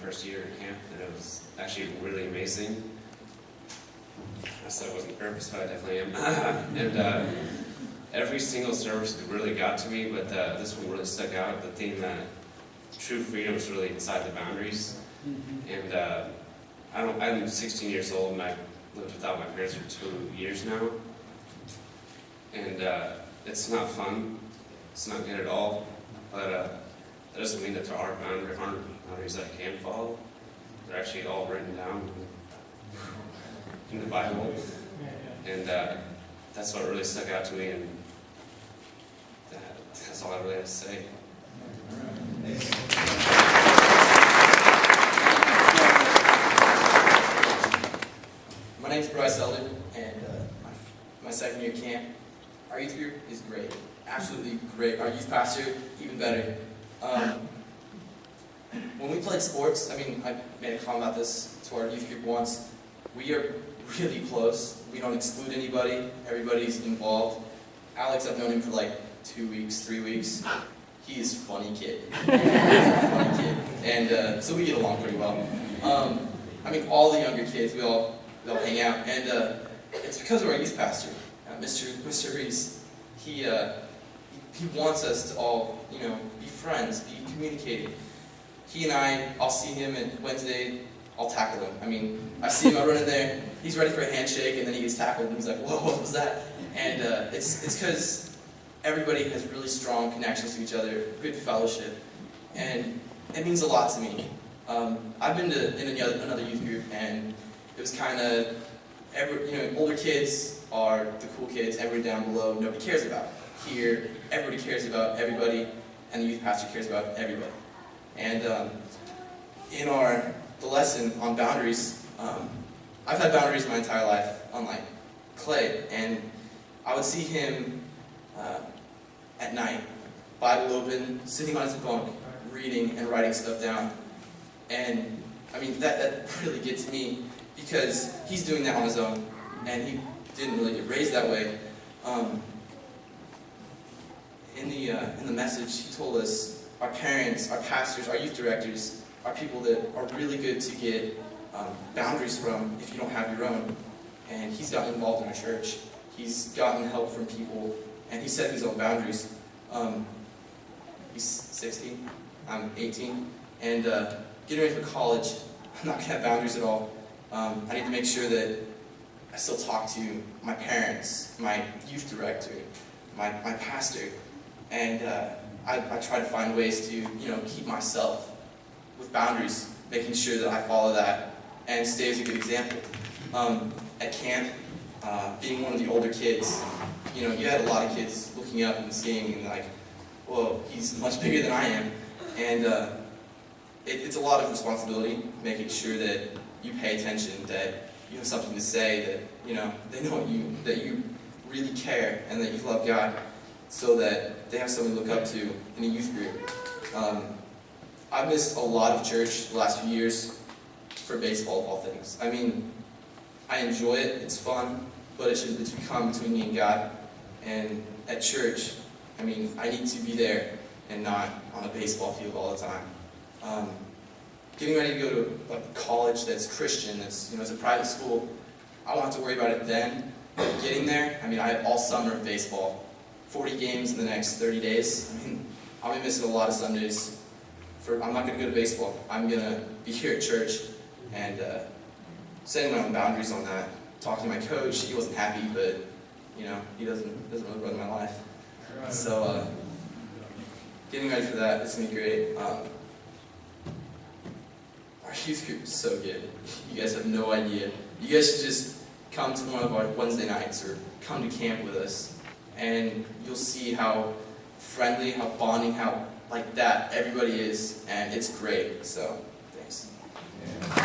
first year at camp, and it was actually really amazing. I said I wasn't nervous, but I definitely am. And every single service really got to me, but this one really stuck out. The theme that true freedom is really inside the boundaries. And I'm 16 years old, and I've lived without my parents for 2 years now. And it's not fun. It's not good at all. But that doesn't mean that there aren't boundaries that I can follow. They're actually all written down in the Bible. And that's what really stuck out to me, and that's all I really have to say. My name's Bryce, and my second year camp. Our youth group is great, absolutely great. Our youth pastor, even better. When we played sports, I made a comment about this to our youth group once. We are really close. We don't exclude anybody. Everybody's involved. Alex, I've known him for like 2 weeks, 3 weeks. He is a funny kid. And so we get along pretty well. All the younger kids, we all hang out, and it's because of our youth pastor, Mr. Reese. He wants us to all, be friends, be communicating. He and I'll see him at Wednesday, I'll tackle him. I see him, I run in there, he's ready for a handshake, and then he gets tackled, and he's like, whoa, what was that? And it's because everybody has really strong connections to each other, good fellowship, and it means a lot to me. I've been in another youth group, and it was kind of, older kids are the cool kids, everybody down below, nobody cares about. Here, everybody cares about everybody, and the youth pastor cares about everybody. And in the lesson on boundaries, I've had boundaries my entire life, unlike Clay, and I would see him at night, Bible open, sitting on his bunk, reading and writing stuff down. And that really gets me, because he's doing that on his own, and he didn't really get raised that way. In the message, he told us our parents, our pastors, our youth directors are people that are really good to get boundaries from if you don't have your own. And he's gotten involved in our church. He's gotten help from people, and he set his own boundaries. He's 16, I'm 18, and getting ready for college, I'm not going to have boundaries at all. I need to make sure that I still talk to my parents, my youth director, my pastor, and I try to find ways to keep myself with boundaries, making sure that I follow that and stay as a good example. At camp, being one of the older kids, you had a lot of kids looking up and seeing and like, whoa, he's much bigger than I am, and it's a lot of responsibility, making sure that you pay attention, that you have something to say, that they know that you really care and that you love God, so that they have something to look up to in a youth group. I've missed a lot of church the last few years for baseball of all things. I enjoy it, it's fun, but it's become between me and God. And at church, I need to be there and not on a baseball field all the time. Getting ready to go to a college that's Christian, that's it's a private school, I won't have to worry about it then. But getting there, I have all summer of baseball, 40 games in the next 30 days. I'll be missing a lot of Sundays. I'm not going to go to baseball. I'm going to be here at church and setting my own boundaries on that. Talking to my coach, he wasn't happy, but he doesn't really run my life. So getting ready for that, it's going to be great. Our youth group is so good. You guys have no idea. You guys should just come to one of our Wednesday nights or come to camp with us, and you'll see how friendly, how bonding, how like that everybody is, and it's great. So, thanks. Yeah.